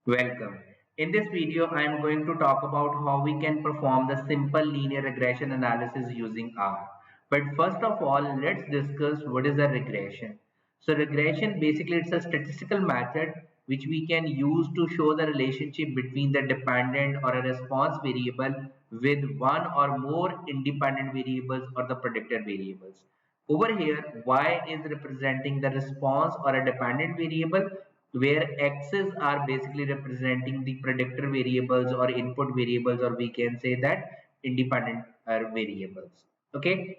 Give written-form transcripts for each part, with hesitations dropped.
Welcome. In this video, I am going to talk about how we can perform the simple linear regression analysis using R. But first of all, let's discuss what is a regression. So regression basically it's a statistical method which we can use to show the relationship between the dependent or a response variable with one or more independent variables or the predictor variables. Over here, y is representing the response or a dependent variable where x's are basically representing the predictor variables or input variables, or we can say that independent variables, okay,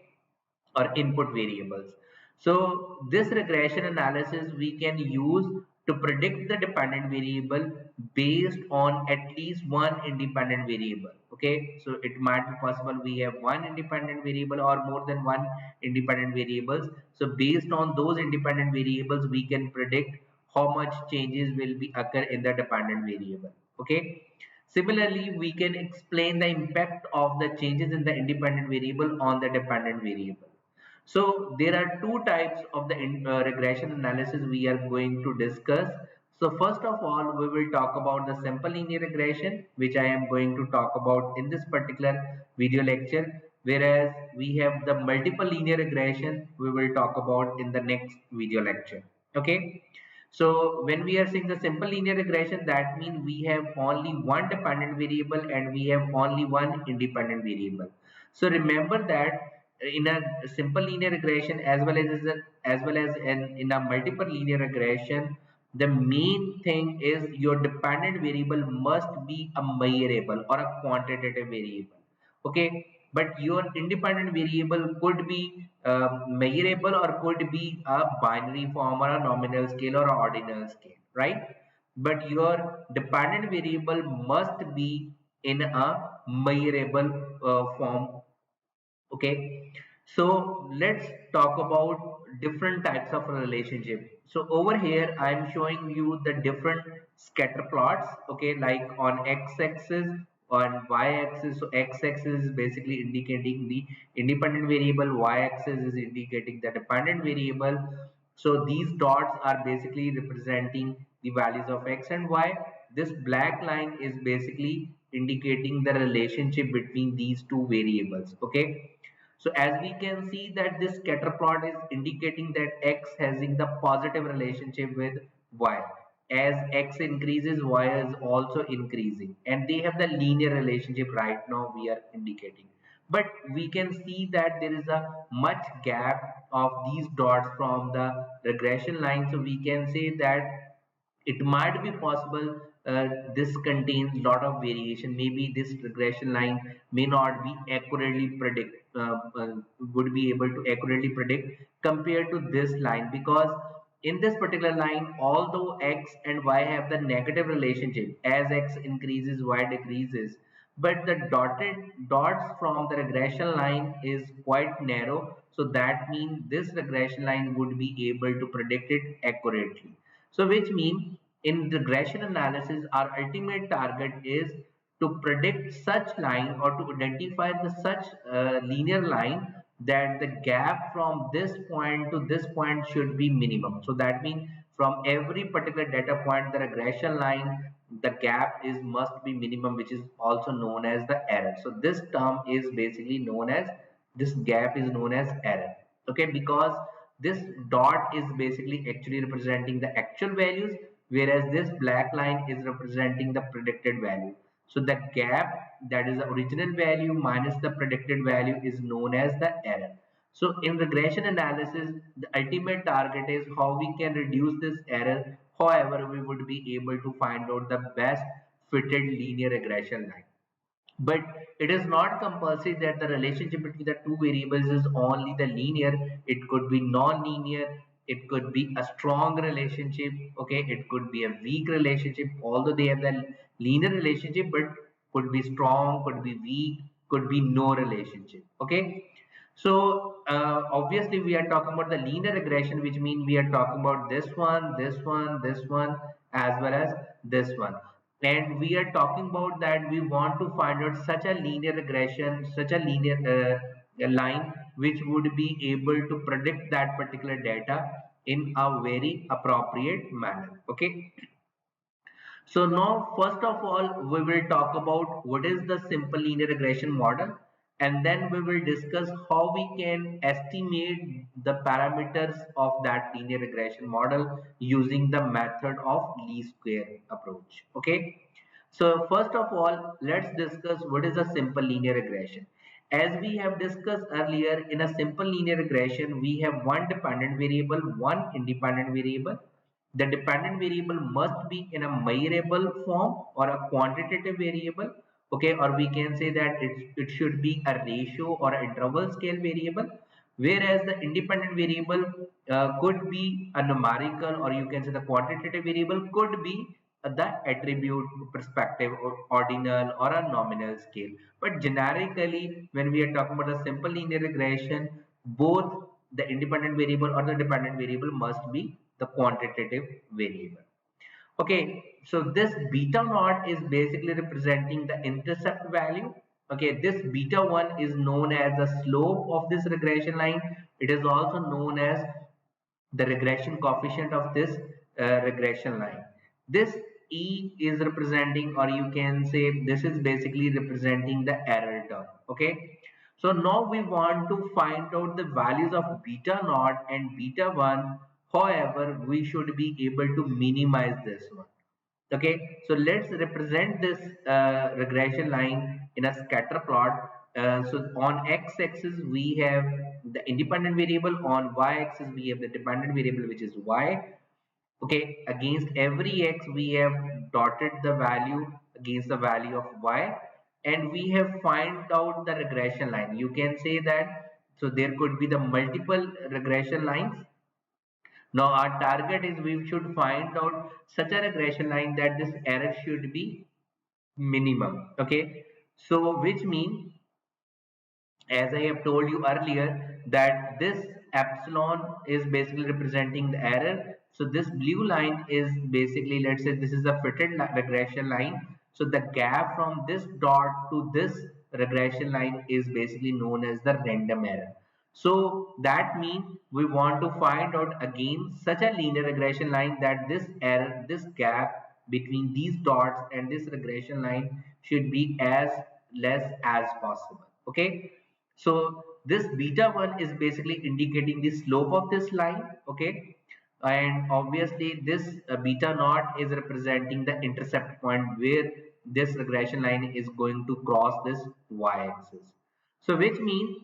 or input variables. So this regression analysis we can use to predict the dependent variable based on at least one independent variable. Okay, so it might be possible we have one independent variable or more than one independent variables. So based on those independent variables, we can predict how much changes will be occur in the dependent variable. Okay. Similarly, we can explain the impact of the changes in the independent variable on the dependent variable. So there are two types of the regression analysis we are going to discuss. So first of all, we will talk about the simple linear regression, which I am going to talk about in this particular video lecture. Whereas we have the multiple linear regression, we will talk about in the next video lecture. Okay. So when we are saying the simple linear regression, that means we have only one dependent variable and we have only one independent variable. So remember that in a simple linear regression as well as in a multiple linear regression, the main thing is your dependent variable must be a measurable or a quantitative variable. Okay, but your independent variable could be measurable or could be a binary form or a nominal scale or a ordinal scale, right? But your dependent variable must be in a measurable form. Okay, so let's talk about different types of relationship. So over here I am showing you the different scatter plots, okay, like on x-axis, on y-axis. So x-axis is basically indicating the independent variable, y-axis is indicating the dependent variable. So these dots are basically representing the values of x and y. This black line is basically indicating the relationship between these two variables. Okay, so as we can see that this scatter plot is indicating that x having the positive relationship with y. As x increases, y is also increasing, and they have the linear relationship right now we are indicating. But we can see that there is a much gap of these dots from the regression line. So we can say that it might be possible this contains a lot of variation. Maybe this regression line may not be accurately predict would be able to accurately predict compared to this line, because in this particular line, although x and y have the negative relationship, as x increases y decreases, but the dotted dots from the regression line is quite narrow. So that means this regression line would be able to predict it accurately. So which means in regression analysis, our ultimate target is to predict such line or to identify the such linear line that the gap from this point to this point should be minimum. So that means from every particular data point, the regression line, the gap is must be minimum, which is also known as the error. So this term is basically known as, this gap is known as error. Okay, because this dot is basically actually representing the actual values, whereas this black line is representing the predicted value. So the gap, that is the original value minus the predicted value, is known as the error. So in regression analysis, the ultimate target is how we can reduce this error. However, we would be able to find out the best fitted linear regression line. But it is not compulsory that the relationship between the two variables is only the linear. It could be non-linear, it could be a strong relationship, okay, it could be a weak relationship. Although they have the linear relationship, but could be strong, could be weak, could be no relationship. Okay, so obviously we are talking about the linear regression, which means we are talking about this one, this one, this one, as well as this one. And we are talking about that we want to find out such a linear regression, such a linear line which would be able to predict that particular data in a very appropriate manner. Okay, So now, first of all, we will talk about what is the simple linear regression model, and then we will discuss how we can estimate the parameters of that linear regression model using the method of least square approach. Okay. So first of all, let's discuss what is a simple linear regression. As we have discussed earlier, in a simple linear regression, we have one dependent variable, one independent variable. The dependent variable must be in a measurable form or a quantitative variable, okay, or we can say that it should be a ratio or an interval scale variable, whereas the independent variable could be a numerical, or you can say the quantitative variable could be the attribute, perspective, or ordinal, or a nominal scale. But generically, when we are talking about a simple linear regression, both the independent variable or the dependent variable must be the quantitative variable. Okay, so this beta naught is basically representing the intercept value. Okay, this beta 1 is known as the slope of this regression line. It is also known as the regression coefficient of this regression line. This E is representing, or you can say this is basically representing the error term. Okay, so now we want to find out the values of beta naught and beta 1. However, we should be able to minimize this one. Okay, so let's represent this regression line in a scatter plot. So on x-axis we have the independent variable, on y-axis we have the dependent variable, which is y. Okay, against every x we have dotted the value against the value of y, and we have find out the regression line. You can say that, so there could be the multiple regression lines. Now our target is we should find out such a regression line that this error should be minimum. Okay, so which means, as I have told you earlier, that this epsilon is basically representing the error. So this blue line is basically, let's say this is a fitted regression line. So the gap from this dot to this regression line is basically known as the random error. So that means we want to find out again such a linear regression line that this error, this gap between these dots and this regression line should be as less as possible. Okay, so this beta 1 is basically indicating the slope of this line. Okay, and obviously this beta naught is representing the intercept point where this regression line is going to cross this y-axis. So which means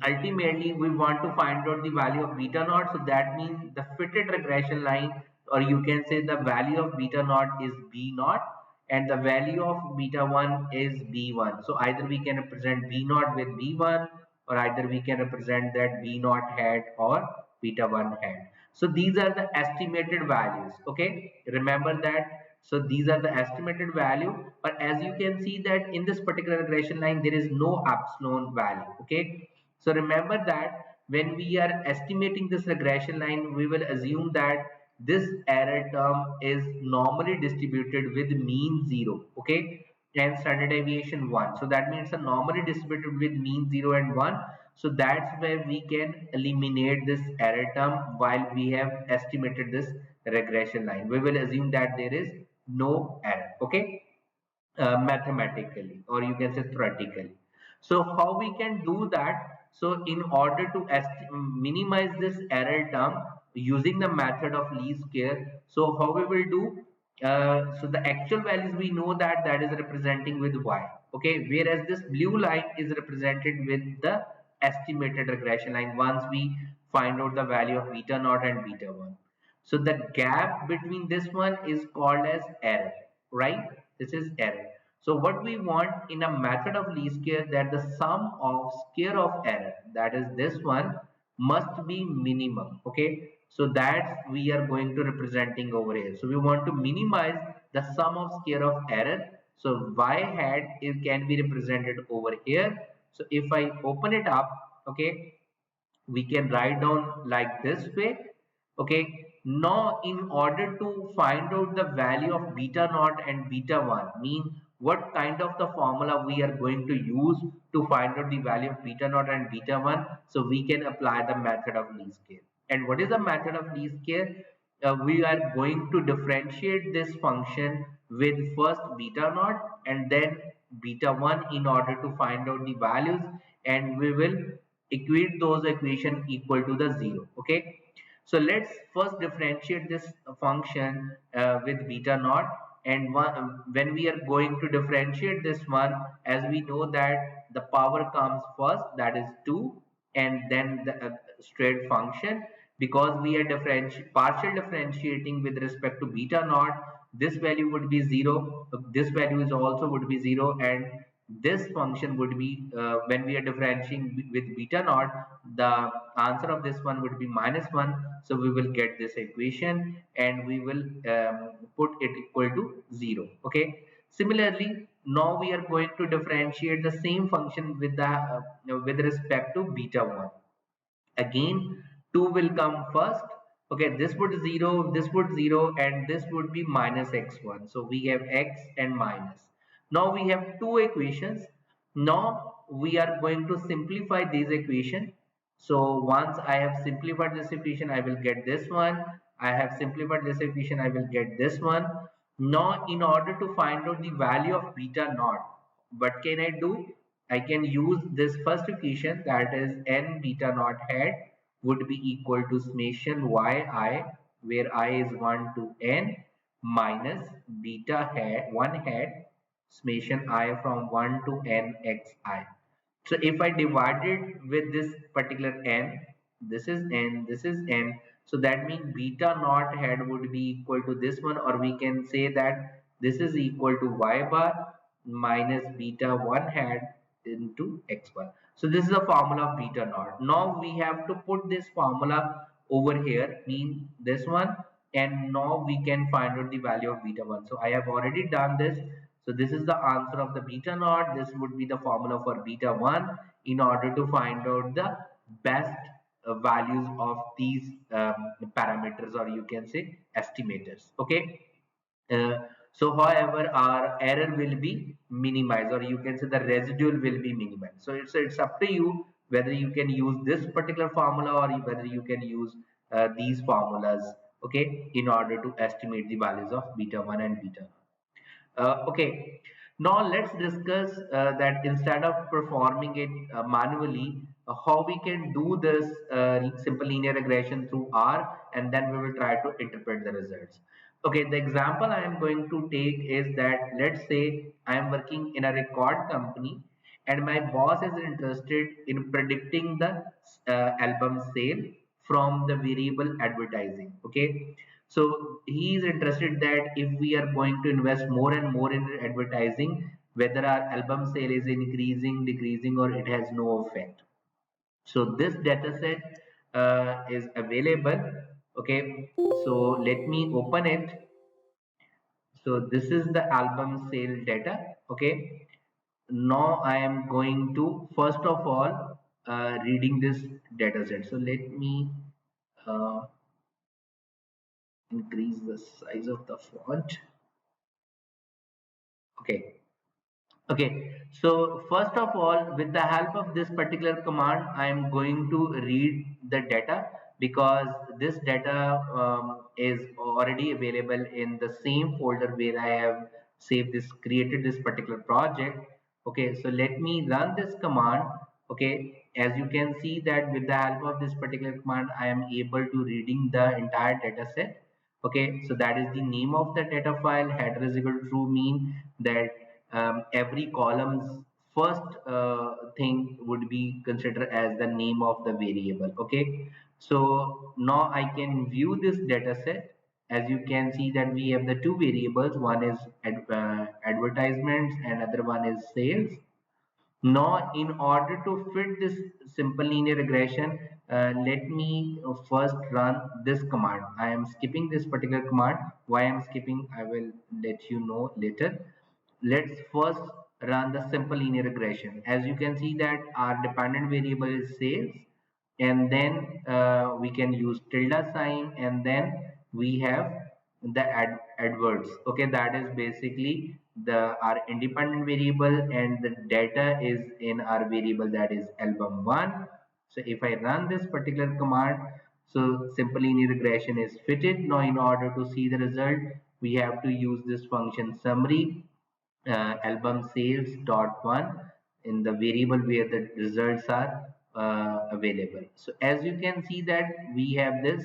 ultimately we want to find out the value of beta naught. So that means the fitted regression line, or you can say the value of beta naught is b naught, and the value of beta 1 is b1. So either we can represent b naught with b1, or either we can represent that b naught hat or beta 1 hat. So these are the estimated values. Okay, remember that. So these are the estimated value, but as you can see that in this particular regression line there is no epsilon value. Okay, so remember that when we are estimating this regression line, we will assume that this error term is normally distributed with mean 0, okay, and standard deviation 1. So that means a normally distributed with mean 0 and 1. So that's where we can eliminate this error term while we have estimated this regression line. We will assume that there is no error, okay, mathematically, or you can say theoretically. So how we can do that? So in order to minimize this error term using the method of least square, so how we will do? So the actual values we know that that is representing with y, okay, whereas this blue line is represented with the estimated regression line once we find out the value of beta naught and beta 1. So the gap between this one is called as error, right? This is error. So what we want in a method of least square, that the sum of square of error, that is this one, must be minimum. Okay, so that's we are going to representing over here. So we want to minimize the sum of square of error. So y hat it can be represented over here. So if I open it up, okay, we can write down like this way. Okay, now in order to find out the value of beta naught and beta 1, mean what kind of the formula we are going to use to find out the value of beta naught and beta 1, so we can apply the method of least square. And what is the method of least square? we are going to differentiate this function with first beta naught and then beta 1 in order to find out the values, and we will equate those equation equal to the 0. Okay, so let's first differentiate this function with beta naught, and when we are going to differentiate this one, as we know that the power comes first, that is 2, and then the straight function, because we are partial differentiating with respect to beta naught, this value would be 0, this value is also would be 0, and this function would be when we are differentiating with beta naught, the answer of this one would be -1. So we will get this equation and we will put it equal to 0. Okay, similarly now we are going to differentiate the same function with the with respect to beta 1. Again 2 will come first. Okay, this would 0, this would 0, and this would be minus x1. So we have x and minus. Now we have two equations. Now we are going to simplify these equation. So once I have simplified this equation, I will get this one. I have simplified this equation, I will get this one. Now in order to find out the value of beta naught, what can I do? I can use this first equation, that is n beta naught hat would be equal to summation yi, where I is 1 to n, minus beta hat 1 hat summation I from 1 to n xi. So if I divide it with this particular n, this is n, this is n. So that means beta naught head would be equal to this one, or we can say that this is equal to y bar minus beta 1 head into x bar. So this is the formula of beta naught. Now we have to put this formula over here, mean this one, and now we can find out the value of beta 1. So I have already done this. So this is the answer of the beta naught. This would be the formula for beta 1 in order to find out the best values of these parameters, or you can say estimators. Okay. Uh, so however our error will be minimized, or you can say the residual will be minimized. So it's up to you whether you can use this particular formula or whether you can use these formulas, okay, in order to estimate the values of beta 1 and beta. Okay, now let's discuss that instead of performing it manually, how we can do this simple linear regression through R, and then we will try to interpret the results. Okay, the example I am going to take is that, let's say I am working in a record company and my boss is interested in predicting the album sale from the variable advertising. Okay, so he is interested that if we are going to invest more and more in advertising, whether our album sale is increasing, decreasing, or it has no effect. So this data set is available. Okay, so let me open it. So this is the album sale data. Okay, now I am going to first of all reading this data set. So let me uh, increase the size of the font. Okay. Okay, so first of all, with the help of this particular command, I am going to read the data, because this data is already available in the same folder where I have saved this, created this particular project. Okay, so let me run this command. Okay, as you can see that with the help of this particular command, I am able to reading the entire data set. Okay, so that is the name of the data file. Header is equal to true, mean that every column's first thing would be considered as the name of the variable. Okay, so now I can view this data set. As you can see that we have the two variables, one is advertisements and other one is sales. Now, in order to fit this simple linear regression, let me first run this command. I am skipping this particular command. Why I am skipping, I will let you know later. Let's first run the simple linear regression. As you can see that our dependent variable is sales, and then we can use tilde sign, and then we have the adwords. Okay, that is basically the our independent variable, and the data is in our variable, that is album 1. So if I run this particular command, So simple linear regression is fitted. Now in order to see the result, we have to use this function summary album sales dot one in the variable where the results are available. So as you can see that we have this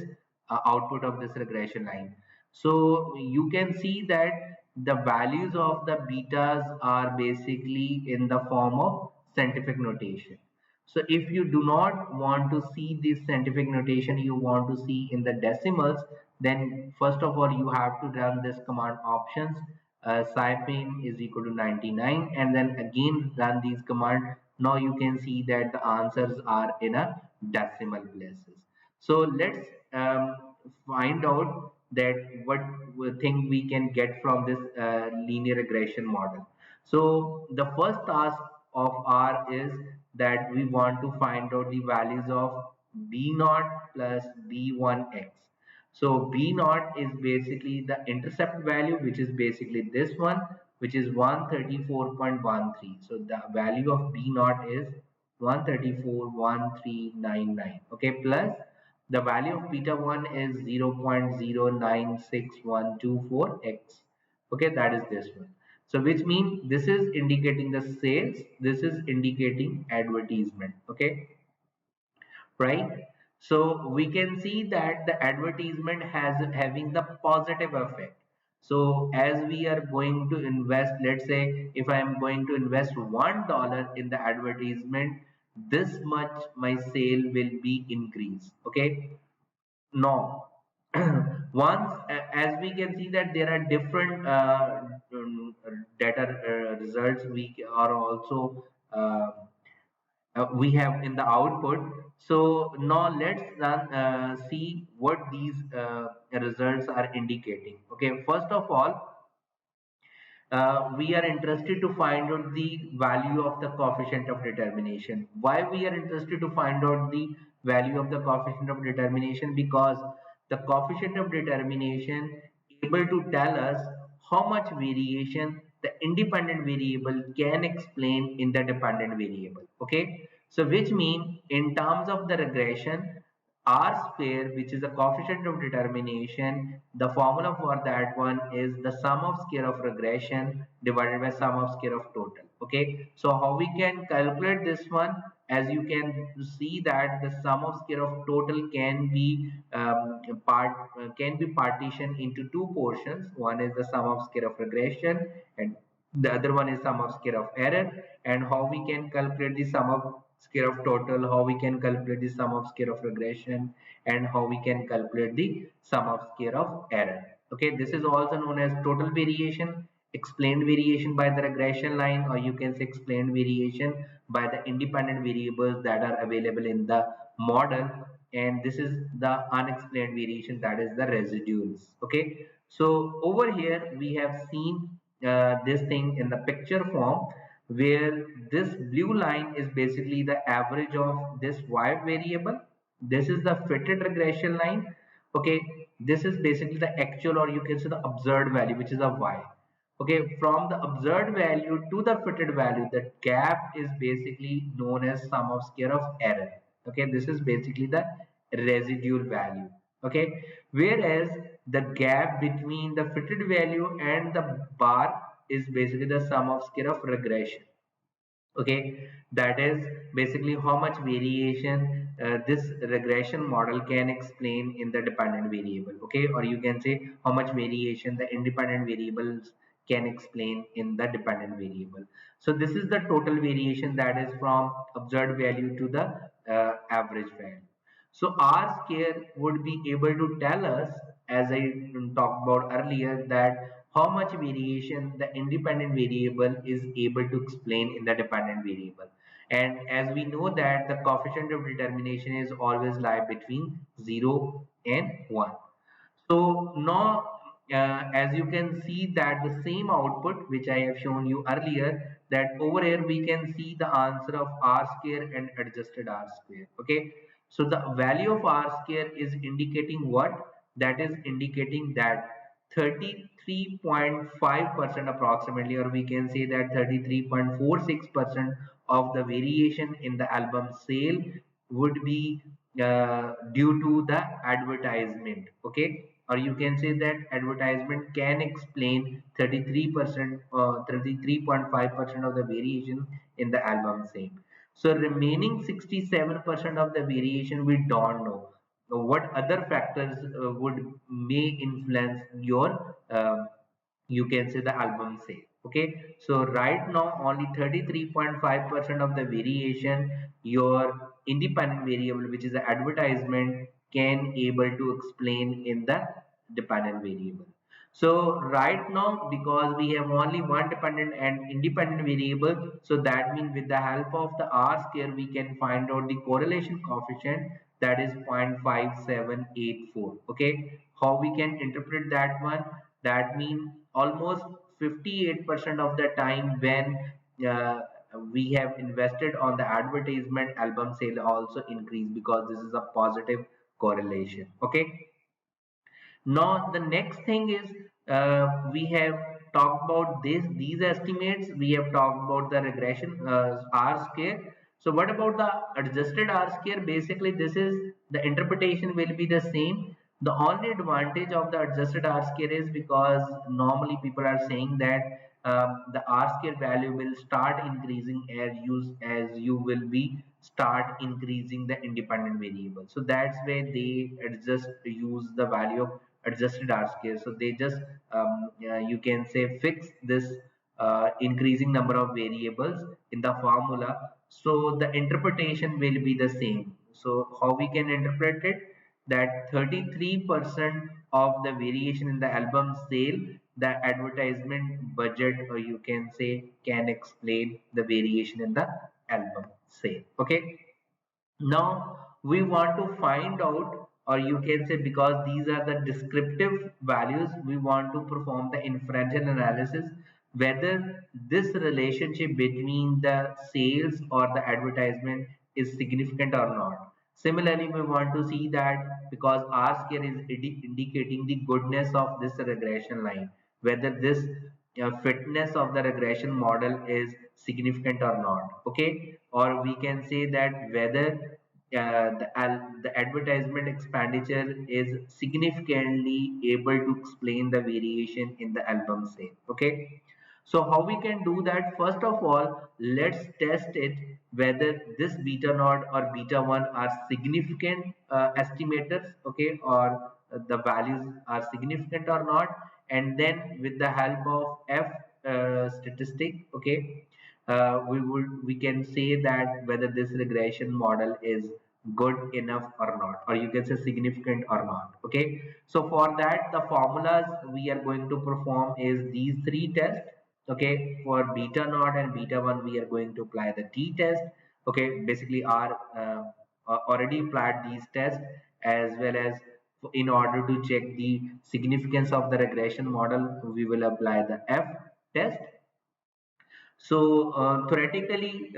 output of this regression line. So you can see that the values of the betas are basically in the form of scientific notation. So if you do not want to see this scientific notation, you want to see in the decimals, then first of all you have to run this command options sciping is equal to 99 and then again run these command. Now you can see that the answers are in a decimal places. So let's find out that what thing we can get from this linear regression model. So the first task of R is that we want to find out the values of b naught plus b1x. So B naught is basically the intercept value, which is basically this one, which is 134.13. So the value of B naught is 134.1399. Okay, plus the value of beta 1 is 0.096124x. Okay, that is this one. So which means this is indicating the sales, this is indicating advertisement. Okay, right? So we can see that the advertisement has having the positive effect. So as we are going to invest, let's say if I am going to invest $1 in the advertisement, this much my sale will be increased. Okay, no. Once as we can see that there are different data results we are also we have in the output. So now let's run, see what these results are indicating. Okay, first of all, we are interested to find out the value of the coefficient of determination. Why we are interested to find out the value of the coefficient of determination? Because the coefficient of determination able to tell us how much variation the independent variable can explain in the dependent variable. Okay, so which mean in terms of the regression, R square, which is the coefficient of determination, the formula for that one is the sum of square of regression divided by sum of square of total. Okay, so how we can calculate this one? As you can see that the sum of square of total can be partitioned into two portions. One is the sum of square of regression and the other one is sum of square of error. And how we can calculate the sum of square of total, how we can calculate the sum of square of regression, and how we can calculate the sum of square of error. Okay, this is also known as total variation, explained variation by the regression line, or you can say explained variation by the independent variables that are available in the model. And this is the unexplained variation, that is the residuals. Okay, so over here we have seen this thing in the picture form, where this blue line is basically the average of this y variable. This is the fitted regression line. Okay, this is basically the actual, or you can say the observed value, which is a y. Okay, from the observed value to the fitted value, the gap is basically known as sum of square of error. Okay, this is basically the residual value. Okay, whereas the gap between the fitted value and the bar is basically the sum of square of regression. Okay, that is basically how much variation this regression model can explain in the dependent variable. Okay, or you can say how much variation the independent variables can explain in the dependent variable. So this is the total variation, that is from observed value to the average value. So R square would be able to tell us, as I talked about earlier, that how much variation the independent variable is able to explain in the dependent variable. And as we know that the coefficient of determination is always lie between 0 and 1. So now as you can see that the same output which I have shown you earlier, that over here we can see the answer of R square and adjusted R square. Okay, so the value of R square is indicating what? That is indicating that 33.5% approximately, or we can say that 33.46% of the variation in the album sale would be due to the advertisement. Okay, or you can say that advertisement can explain 33%, 33.5% of the variation in the album same. So remaining 67% of the variation we don't know. Now, what other factors would may influence your you can say the album sale. Okay, so right now only 33.5% of the variation your independent variable, which is the advertisement, can able to explain in the dependent variable. So right now, because we have only one dependent and independent variable, so that means with the help of the R square we can find out the correlation coefficient, that is 0.5784. Okay, how we can interpret that one? That means almost 58% of the time when uh, we have invested on the advertisement, album sale also increase, because this is a positive correlation. Okay, now the next thing is, we have talked about these estimates. We have talked about the regression R square. So what about the adjusted R square? Basically, this is the interpretation will be the same. The only advantage of the adjusted R square is because normally people are saying that the R square value will start increasing as you will be start increasing the independent variable. So that's why they adjust use the value of adjusted R square. So they just you can say fix this increasing number of variables in the formula. So the interpretation will be the same. So how we can interpret it? That 33% of the variation in the album sale, the advertisement budget, or you can say, can explain the variation in the album sale. Okay, now we want to find out, or you can say, because these are the descriptive values, we want to perform the inferential analysis whether this relationship between the sales or the advertisement is significant or not. Similarly, we want to see that because R square is indicating the goodness of this regression line, whether this fitness of the regression model is significant or not. Okay, or we can say that whether the advertisement expenditure is significantly able to explain the variation in the album sale. Okay, so how we can do that? First of all, let's test it whether this beta naught or beta 1 are significant estimators, okay, or the values are significant or not. And then with the help of F statistic, okay, we can say that whether this regression model is good enough or not, or you can say significant or not. Okay, so for that the formulas we are going to perform is these three tests. Okay, for beta naught and beta 1 we are going to apply the t test. Okay, basically our already applied these tests, as well as in order to check the significance of the regression model we will apply the F test. So theoretically,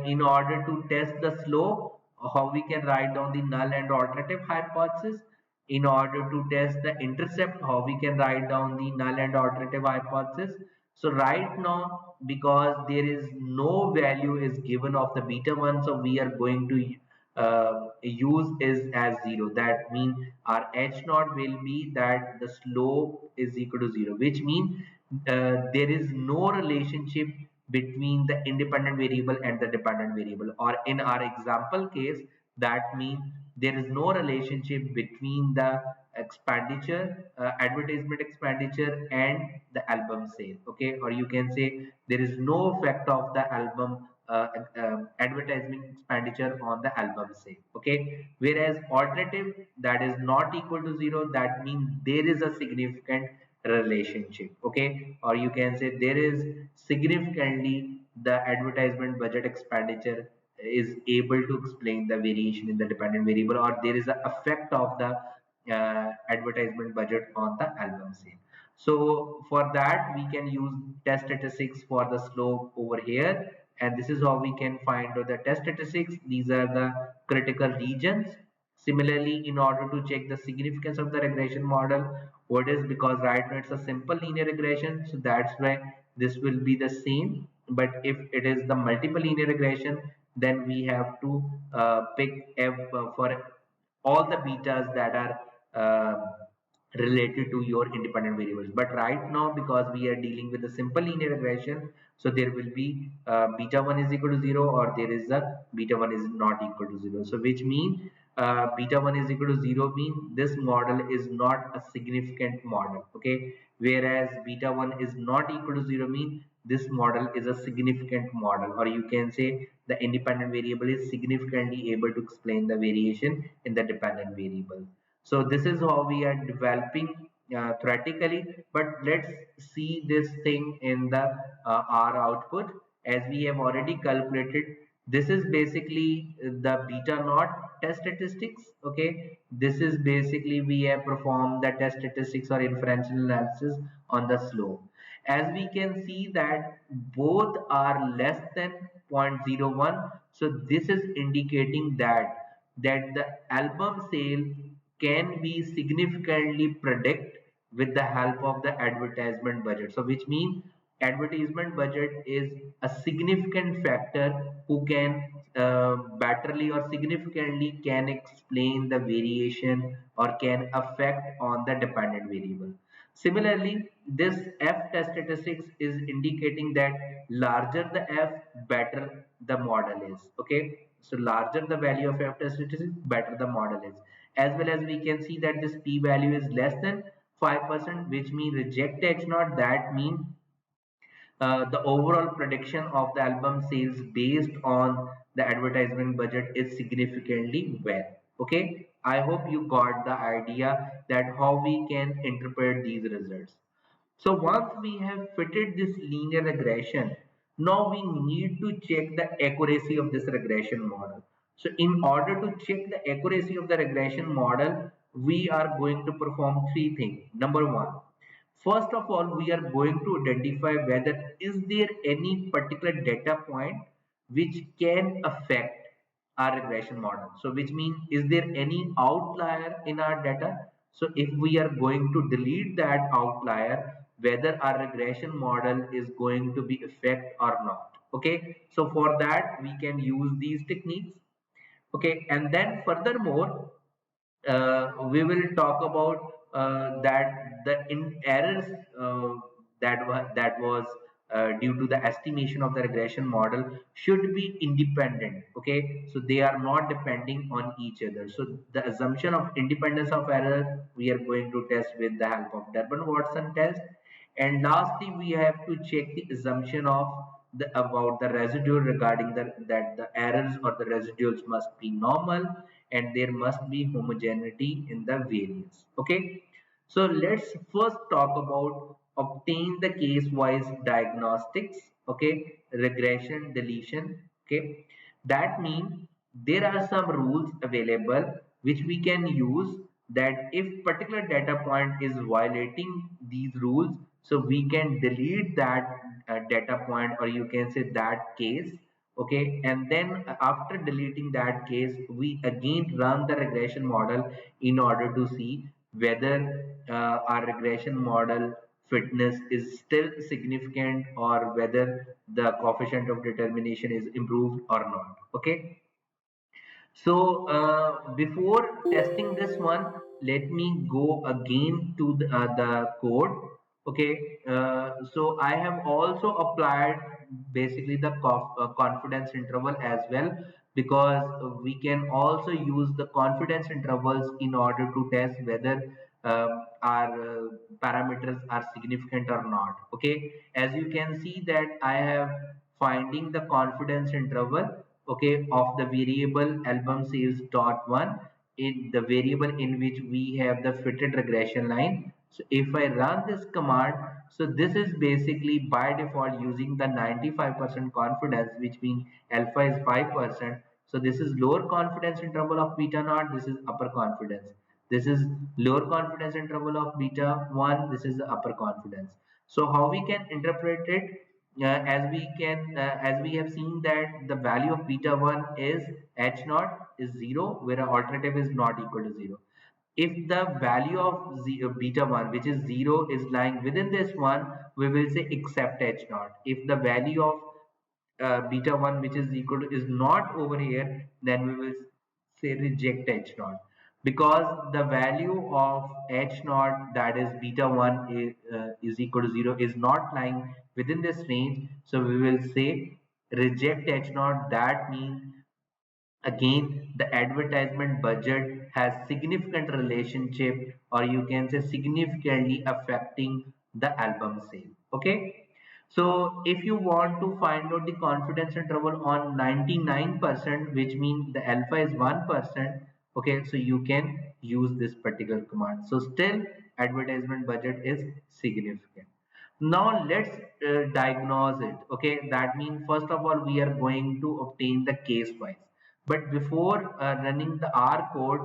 in order to test the slope, how we can write down the null and alternative hypothesis. In order to test the intercept, how we can write down the null and alternative hypothesis. So right now, because there is no value is given of the beta 1, so we are going to use is as 0. That means our h naught will be that the slope is equal to 0, which means there is no relationship between the independent variable and the dependent variable, or in our example case, that means there is no relationship between the expenditure, advertisement expenditure, and the album sale. Okay, or you can say there is no effect of the album advertisement expenditure on the album sale. Okay, whereas alternative, that is not equal to 0, that means there is a significant relationship. Okay, or you can say there is significantly the advertisement budget expenditure is able to explain the variation in the dependent variable, or there is an effect of the advertisement budget on the album sale. So for that we can use test statistics for the slope over here, and this is how we can find out the test statistics. These are the critical regions. Similarly, in order to check the significance of the regression model, what is, because right now it's a simple linear regression, so that's why this will be the same. But if it is the multiple linear regression, then we have to pick F for all the betas that are related to your independent variables. But right now, because we are dealing with a simple linear regression, so there will be beta 1 is equal to 0, or there is a beta 1 is not equal to 0. So which means beta 1 is equal to 0 means this model is not a significant model. Okay, whereas beta 1 is not equal to 0 means this model is a significant model, or you can say the independent variable is significantly able to explain the variation in the dependent variable. So this is how we are developing theoretically, but let's see this thing in the R output. As we have already calculated, this is basically the beta naught test statistics. Okay, this is basically we have performed the test statistics or inferential analysis on the slope. As we can see that both are less than 0.01, so this is indicating that the album sale can be significantly predict with the help of the advertisement budget. So which means advertisement budget is a significant factor who can betterly or significantly can explain the variation or can affect on the dependent variable. Similarly, this F test statistics is indicating that larger the F, better the model is. Okay, so larger the value of F test statistics, better the model is. As well as we can see that this p value is less than 5%, which means reject H naught. That means the overall prediction of the album sales based on the advertisement budget is significantly well. Okay, I hope you got the idea that how we can interpret these results. So once we have fitted this linear regression, now we need to check the accuracy of this regression model. So in order to check the accuracy of the regression model, we are going to perform three things. Number one, first of all, we are going to identify whether is there any particular data point which can affect our regression model. So which means is there any outlier in our data? So if we are going to delete that outlier, whether our regression model is going to be effect or not. Okay, so for that we can use these techniques. Okay, and then furthermore we will talk about that the errors that was due to the estimation of the regression model should be independent. Okay, so they are not depending on each other. So the assumption of independence of error we are going to test with the help of Durbin-Watson test. And lastly, we have to check the assumption of the about the residual regarding that the errors or the residuals must be normal and there must be homogeneity in the variance. Okay, so let's first talk about obtain the case wise diagnostics. Okay, regression deletion. Okay, that means there are some rules available which we can use, that if particular data point is violating these rules, so we can delete that data point, or you can say that case. Okay, and then after deleting that case we again run the regression model in order to see whether our regression model fitness is still significant or whether the coefficient of determination is improved or not. Okay, so before testing this one, let me go again to the code. Okay, so I have also applied basically the confidence interval as well, because we can also use the confidence intervals in order to test whether our parameters are significant or not. Okay, as you can see that I have finding the confidence interval, okay, of the variable album sales dot one, in the variable in which we have the fitted regression line. So if I run this command, so this is basically by default using the 95% confidence, which means alpha is 5%. So this is lower confidence interval of beta naught, this is upper confidence. This is lower confidence interval of beta 1, this is the upper confidence. So how we can interpret it? As we have seen that the value of beta 1 is h naught is 0, where an alternative is not equal to 0. If the value of beta 1, which is 0, is lying within this one, we will say accept h naught. If the value of beta 1 which is equal to is not over here, then we will say reject h naught. because the value of h naught, that is beta 1 is equal to 0, is not lying within this range. So we will say reject h naught. That means again the advertisement budget has significant relationship, or you can say significantly affecting the album sale. Okay, so if you want to find out the confidence interval on 99%, which means the alpha is 1%, okay, so you can use this particular command. So still advertisement budget is significant. Now let's diagnose it. Okay, that means first of all we are going to obtain the case wise. But before running the R code,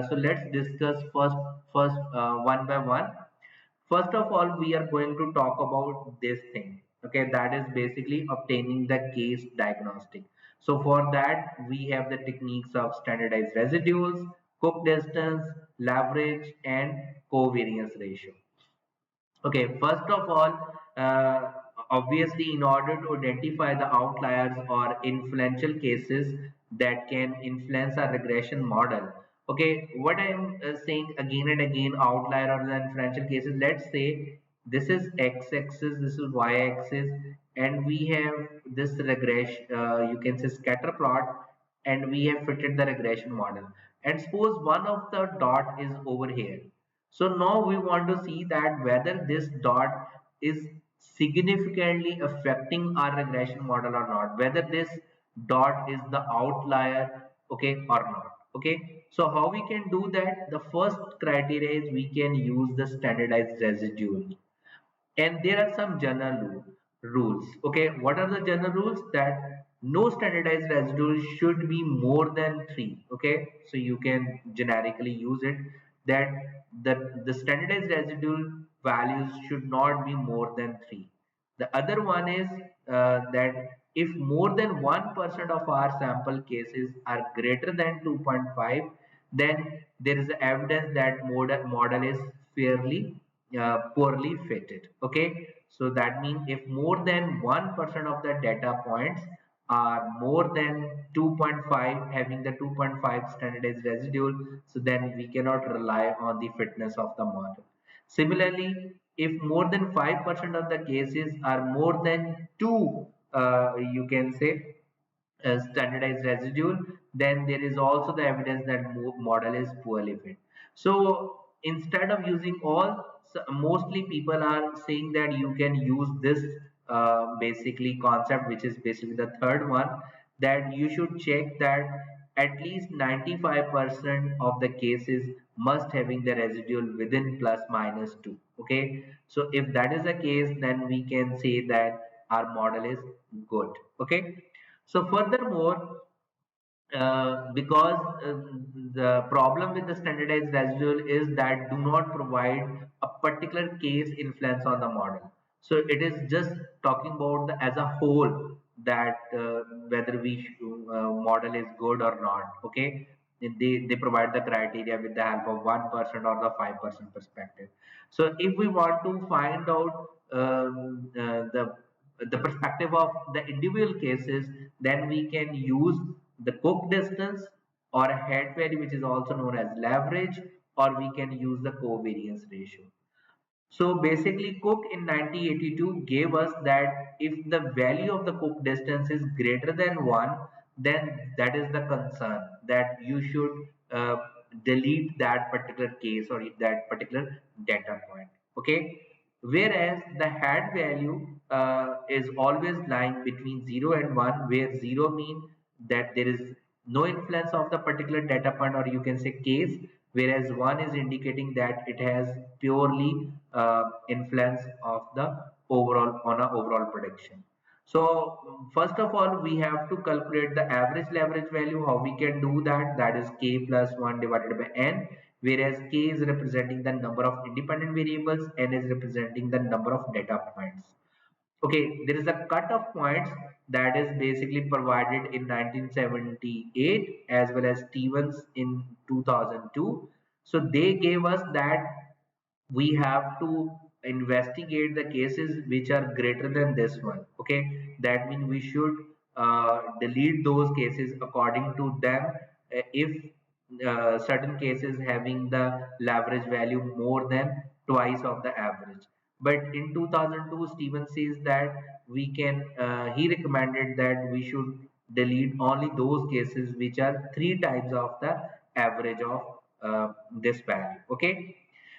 so let's discuss first one by one. First of all, we are going to talk about this thing. Okay, that is basically obtaining the case diagnostic. So for that, we have the techniques of standardized residuals, Cook distance, leverage, and covariance ratio. Okay, first of all, obviously, in order to identify the outliers or influential cases that can influence our regression model. Okay, what I'm saying again and again, outlier or the influential cases, let's say this is x-axis, this is y-axis, and we have this regression, you can say scatter plot, and we have fitted the regression model. And suppose one of the dot is over here, so now we want to see that whether this dot is significantly affecting our regression model or not, whether this dot is the outlier, okay, or not. Okay, so how we can do that? The first criteria is we can use the standardized residual, and there are some general rules. Okay, what are the general rules? That no standardized residue should be more than 3. Okay, so you can generically use it that the standardized residual values should not be more than 3. The other one is that if more than 1% of our sample cases are greater than 2.5, then there is evidence that model is fairly poorly fitted. Okay, so that means if more than 1% of the data points are more than 2.5, having the 2.5 standardized residual, so then we cannot rely on the fitness of the model. Similarly, if more than 5% of the cases are more than 2, you can say standardized residual, then there is also the evidence that model is poorly fit. So instead of using all, so mostly people are saying that you can use this basically concept, which is basically the third one, that you should check that at least 95% of the cases must having the residual within plus minus 2. Okay, so if that is the case, then we can say that our model is good. Okay, so furthermore, because the problem with the standardized residual is that do not provide a particular case influence on the model. So it is just talking about the as a whole, that whether model is good or not. Okay, they provide the criteria with the help of 1% or the 5% perspective. So if we want to find out the perspective of the individual cases, then we can use the Cook distance or a head value, which is also known as leverage, or we can use the covariance ratio. So basically, Cook in 1982 gave us that if the value of the Cook distance is greater than 1, then that is the concern that you should delete that particular case or that particular data point. Okay. Whereas the hat value is always lying between 0 and 1, where 0 means that there is no influence of the particular data point, or you can say case, whereas 1 is indicating that it has purely influence of the overall on a overall prediction. So first of all, we have to calculate the average leverage value. How we can do that? That is k plus 1 divided by n, whereas k is representing the number of independent variables, n is representing the number of data points. Okay, there is a cut of points that is basically provided in 1978 as well as Stevens in 2002. So they gave us that we have to investigate the cases which are greater than this one. Okay, that means we should delete those cases according to them. If certain cases having the leverage value more than twice of the average. But in 2002, Steven says that he recommended that we should delete only those cases which are three times of the average of this value. Okay.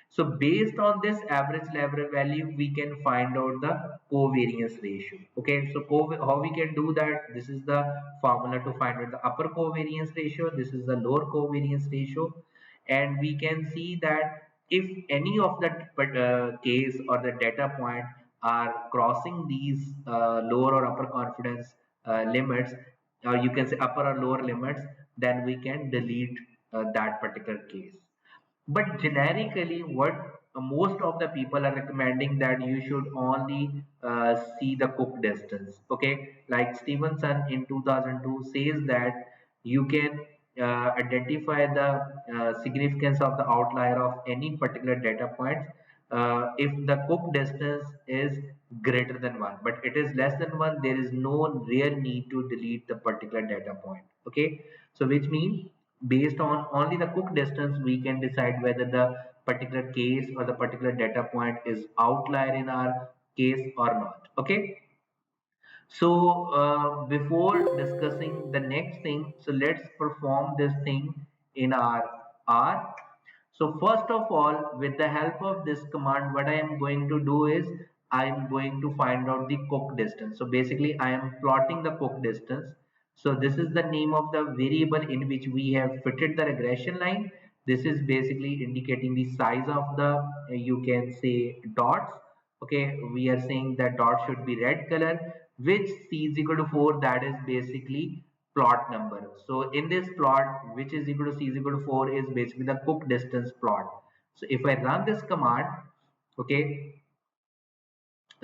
So based on this average leverage value, we can find out the covariance ratio. Okay, so how we can do that? This is the formula to find out the upper covariance ratio. This is the lower covariance ratio, and we can see that if any of the case or the data point are crossing these lower or upper confidence limits, or you can say upper or lower limits, then we can delete that particular case. But generically, what most of the people are recommending that you should only see the cook distance. Okay, like Stevenson in 2002 says that you can identify the significance of the outlier of any particular data point if the cook distance is greater than one, but it is less than one, there is no real need to delete the particular data point. Okay, so which means based on only the cook distance we can decide whether the particular case or the particular data point is outlier in our case or not. Okay, so before discussing the next thing, so let's perform this thing in our R. So first of all, with the help of this command, what I am going to do is I am going to find out the cook distance. So basically I am plotting the cook distance. So this is the name of the variable in which we have fitted the regression line. This is basically indicating the size of the, you can say, dots. Okay, we are saying that dot should be red color, which c is equal to 4, that is basically plot number. So in this plot, which is equal to c is equal to 4, is basically the cook distance plot. So if I run this command, okay,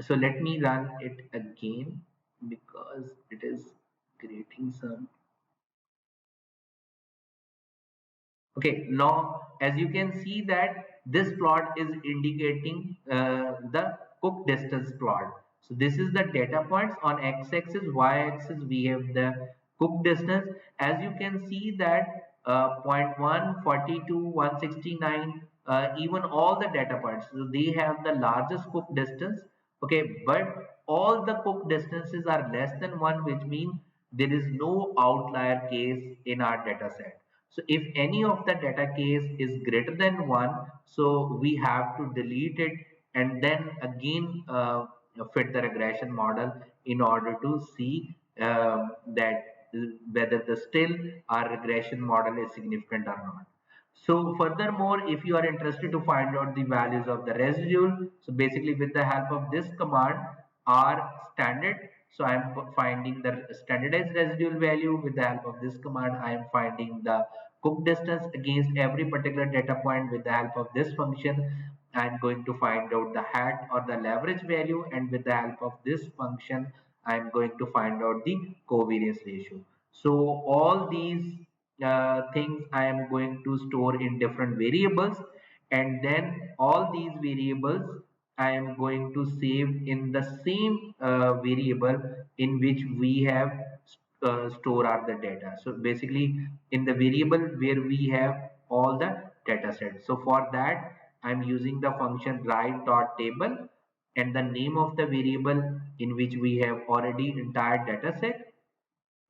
so let me run it again because it is creating some. Okay, now as you can see that this plot is indicating the cook distance plot. So this is the data points on x-axis, y-axis we have the cook distance. As you can see that 0.1, 42, 169, even all the data points, so they have the largest cook distance. Okay, but all the cook distances are less than 1, which means there is no outlier case in our data set. So if any of the data case is greater than 1, so we have to delete it and then again fit the regression model in order to see that whether the still our regression model is significant or not. So furthermore, if you are interested to find out the values of the residual, so basically with the help of this command R standard, so I am finding the standardized residual value. With the help of this command, I am finding the cook distance against every particular data point. With the help of this function, I am going to find out the hat or the leverage value, and with the help of this function, I am going to find out the covariance ratio. So all these things I am going to store in different variables, and then all these variables I am going to save in the same variable in which we have store our the data. So basically in the variable where we have all the data sets. So for that I'm using the function write.table and the name of the variable in which we have already entire data set.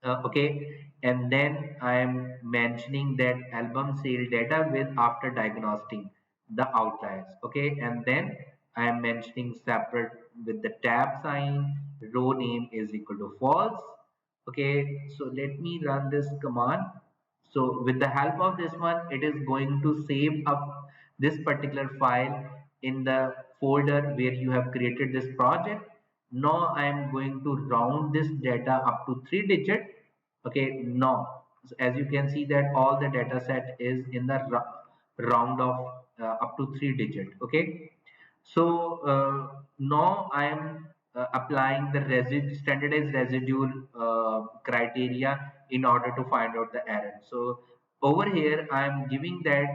Okay, and then I am mentioning that album sale data with after diagnosing the outliers. Okay, and then I am mentioning separate with the tab sign, row name is equal to false. Okay, so let me run this command. So with the help of this one, it is going to save up this particular file in the folder where you have created this project. Now I am going to round this data up to 3 digit. Okay, now so as you can see that all the data set is in the round of up to 3 digit. Okay, so now I am applying the standardized residual criteria in order to find out the error. So over here I am giving that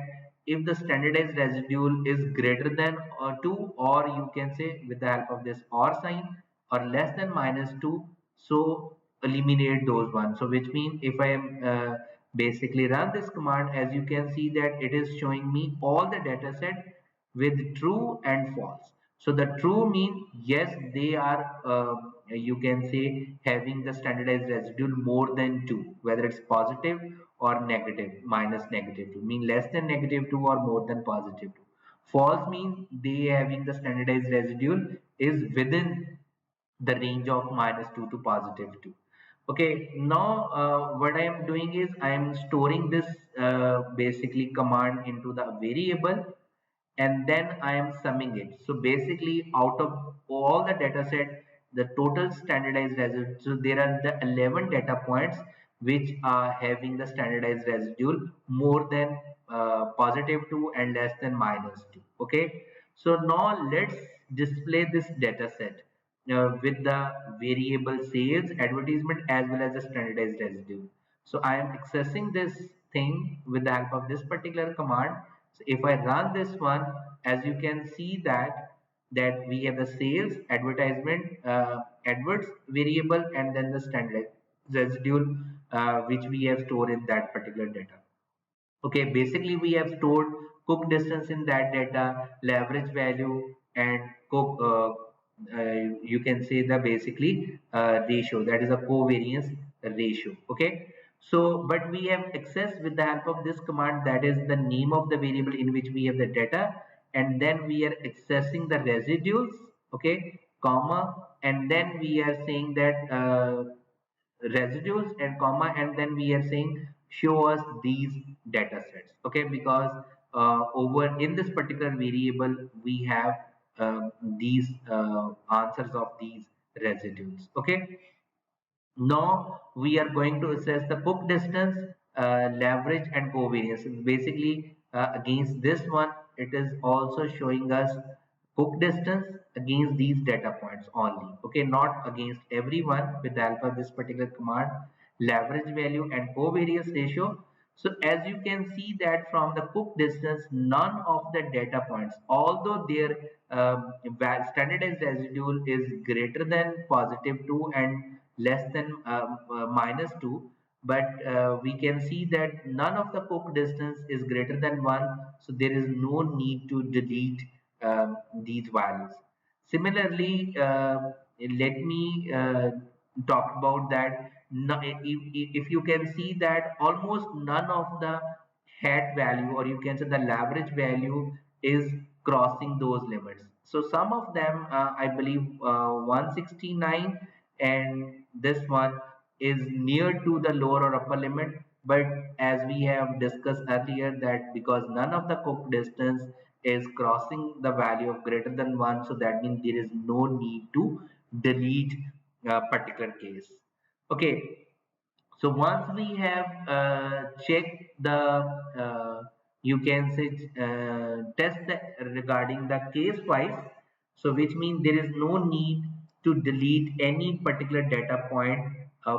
if the standardized residual is greater than 2, or you can say with the help of this or sign, or less than -2, so eliminate those ones. So which means if I am basically run this command, as you can see that it is showing me all the data set with true and false. So the true mean yes, they are you can say having the standardized residual more than 2, whether it's positive or negative, minus negative 2 mean less than negative 2 or more than positive 2. False mean they having the standardized residual is within the range of -2 to +2. Okay, now what I am doing is I am storing this basically command into the variable, and then I am summing it. So basically, out of all the data set, the total standardized residue, so there are the 11 data points which are having the standardized residual more than +2 and less than -2. Okay, so now let's display this data set with the variable sales, advertisement, as well as the standardized residue. So I am accessing this thing with the help of this particular command. So if I run this one, as you can see that we have the sales, advertisement, adverts variable, and then the standard residual which we have stored in that particular data. Okay, basically we have stored cook distance in that data, leverage value, and cook. You can say the basically ratio, that is a covariance ratio. Okay, so but we have access with the help of this command, that is the name of the variable in which we have the data, and then we are accessing the residuals. Okay, comma, and then we are saying that. Residuals and comma, and then we are saying show us these data sets. Okay, because over in this particular variable we have these answers of these residuals. Okay, now we are going to assess the book distance, leverage, and covariance. Basically, against this one, it is also showing us book distance against these data points only. Okay, not against everyone with the help of this particular command, leverage value and covariance ratio. So as you can see that from the book distance, none of the data points, although their standardized residual is greater than +2 and less than -2, but we can see that none of the cook distance is greater than 1, so there is no need to delete these values. Similarly, let me talk about that. If you can see that almost none of the hat value, or you can say the leverage value, is crossing those limits. So some of them, I believe 169, and this one is near to the lower or upper limit. But as we have discussed earlier, that because none of the cook distance is crossing the value of greater than 1, so that means there is no need to delete a particular case. Okay, so once we have checked the you can say test regarding the case wise, so which means there is no need to delete any particular data point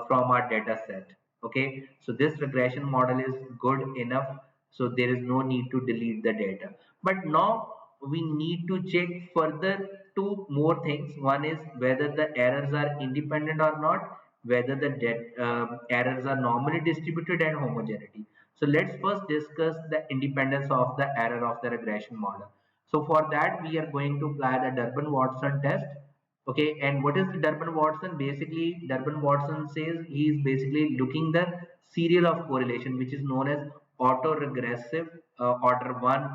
from our data set. Okay, so this regression model is good enough, so there is no need to delete the data. But now we need to check further two more things. One is whether the errors are independent or not, whether the errors are normally distributed, and homogeneity. So let's first discuss the independence of the error of the regression model. So for that we are going to apply the Durbin-Watson test. Okay, and what is the Durbin-Watson? Basically, Durbin-Watson says he is basically looking the serial of correlation, which is known as autoregressive order 1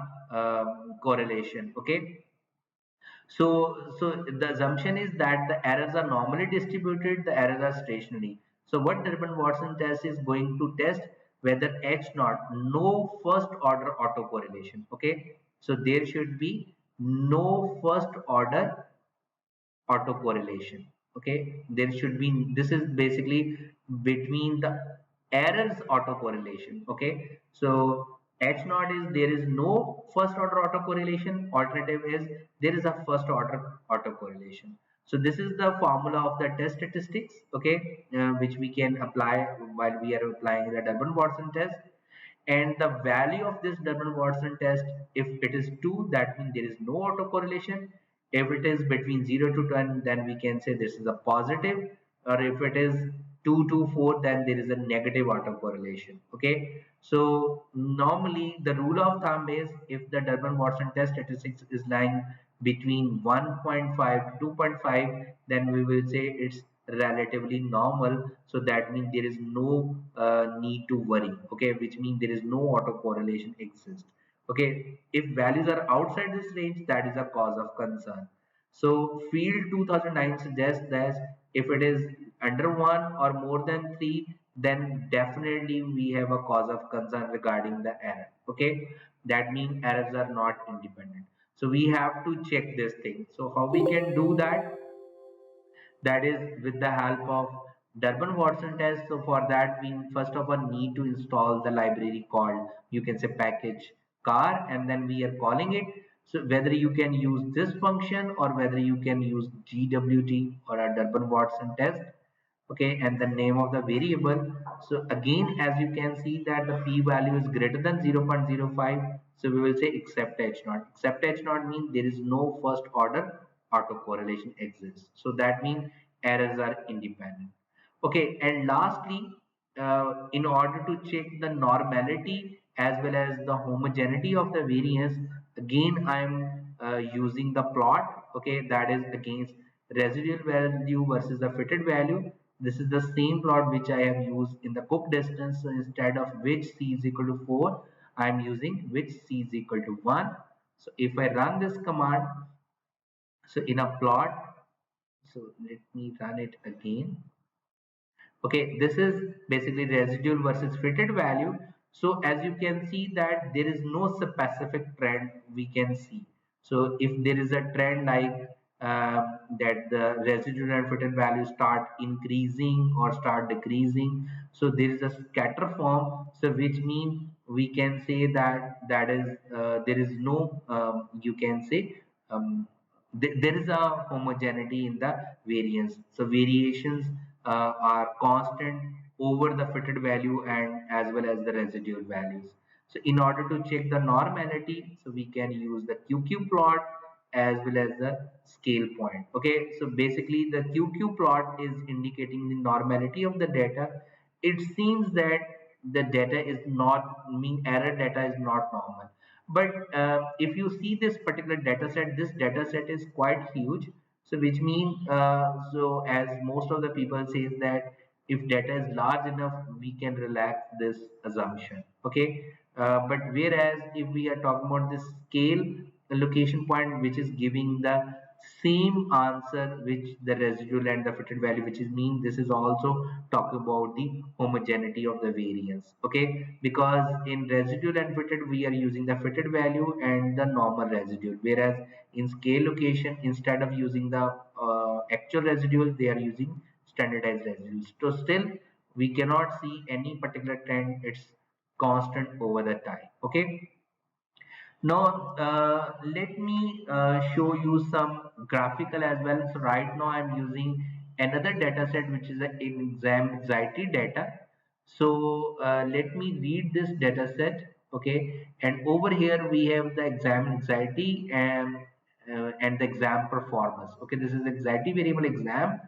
correlation. Okay, so the assumption is that the errors are normally distributed, the errors are stationary. So what Durbin-Watson test is going to test whether H naught, no first order autocorrelation. Okay, so there should be no first order autocorrelation. Okay, there should be, this is basically between the errors autocorrelation. Okay, so H naught is there is no first order autocorrelation, alternative is there is a first order autocorrelation. So this is the formula of the test statistics. Okay, which we can apply while we are applying the Durbin-Watson test. And the value of this Durbin-Watson test, if it is 2, that means there is no autocorrelation. If it is between 0 to 10, then we can say this is a positive. Or if it is 2 to 4, then there is a negative autocorrelation. Okay, so normally the rule of thumb is if the Durbin-Watson test statistics is lying between 1.5 to 2.5, then we will say it's relatively normal. So that means there is no need to worry. Okay, which means there is no autocorrelation exists. Okay, if values are outside this range, that is a cause of concern. So field 2009 suggests that if it is under 1 or more than 3, then definitely we have a cause of concern regarding the error. Okay, that means errors are not independent. So we have to check this thing. So how we can do that? That is with the help of Durbin-Watson test. So for that, we first of all need to install the library called, you can say, package car, and then we are calling it. So whether you can use this function or whether you can use GWT or a Durbin-Watson test, okay, and the name of the variable. So again, as you can see that the p-value is greater than 0.05, so we will say except h naught. Except h naught means there is no first order autocorrelation exists, so that means errors are independent. Okay, and lastly, in order to check the normality as well as the homogeneity of the variance, again I'm using the plot. Okay, that is against residual value versus the fitted value. This is the same plot which I have used in the Cook distance. So instead of which c is equal to 4, I am using which c is equal to 1. So if I run this command, so in a plot, so let me run it again. Okay, this is basically residual versus fitted value. So as you can see that there is no specific trend we can see. So if there is a trend like that the residual and fitted values start increasing or start decreasing, so there is a scatter form. So which means we can say that there is no you can say there is a homogeneity in the variance. So variations are constant over the fitted value and as well as the residual values. So in order to check the normality, so we can use the QQ plot as well as the scale point. Okay, so basically the QQ plot is indicating the normality of the data. It seems that the data is not mean error data is not normal. But if you see this particular data set, this data set is quite huge. So which means, so as most of the people says that if data is large enough, we can relax this assumption. Okay, but whereas if we are talking about this scale, the location point which is giving the same answer which the residual and the fitted value, which is mean this is also talking about the homogeneity of the variance. Okay, because in residual and fitted we are using the fitted value and the normal residual, whereas in scale location instead of using the actual residuals they are using standardized residuals. So still we cannot see any particular trend, it's constant over the time. Okay, now, let me show you some graphical as well. So right now I'm using another data set which is an exam anxiety data. So let me read this data set. Okay, and over here we have the exam anxiety and the exam performance. Okay, this is anxiety variable exam,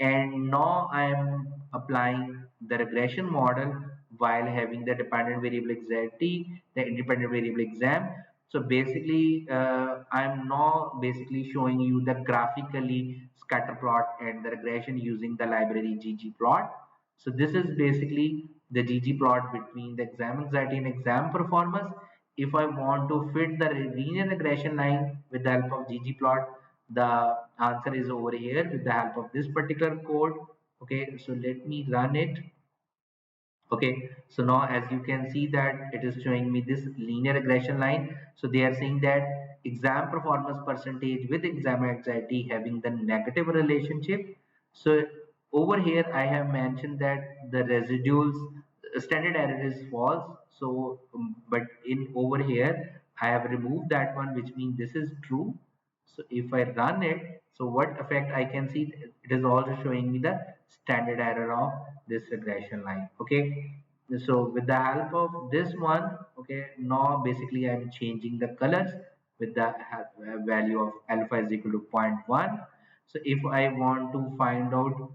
and now I am applying the regression model while having the dependent variable anxiety, the independent variable exam. So basically, I'm now basically showing you the graphically scatter plot and the regression using the library ggplot. So this is basically the ggplot between the exam anxiety and exam performance. If I want to fit the linear regression line with the help of ggplot, the answer is over here with the help of this particular code. Okay, so let me run it. Okay, so now as you can see that it is showing me this linear regression line. So they are saying that exam performance percentage with exam anxiety having the negative relationship. So over here I have mentioned that the residuals standard error is false. So but in over here I have removed that one, which means this is true. So if I run it, so what effect I can see, it is also showing me the standard error of this regression line. Okay, so with the help of this one, okay, now basically I'm changing the colors with the value of alpha is equal to 0.1. So if I want to find out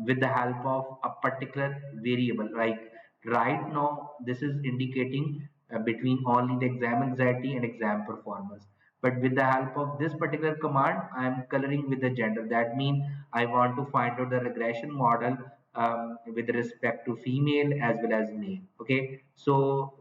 with the help of a particular variable. Like right now this is indicating between only the exam anxiety and exam performance, but with the help of this particular command I am coloring with the gender. That means I want to find out the regression model with respect to female as well as male. Okay, so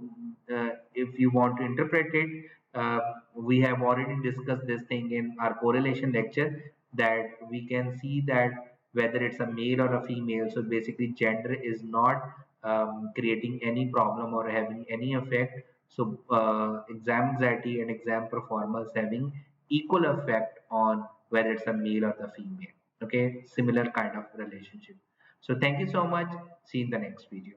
if you want to interpret it, uh, we have already discussed this thing in our correlation lecture, that we can see that whether it's a male or a female, so basically gender is not creating any problem or having any effect. So exam anxiety and exam performance having equal effect on whether it's a male or the female. Okay, similar kind of relationship. So thank you so much. See you in the next video.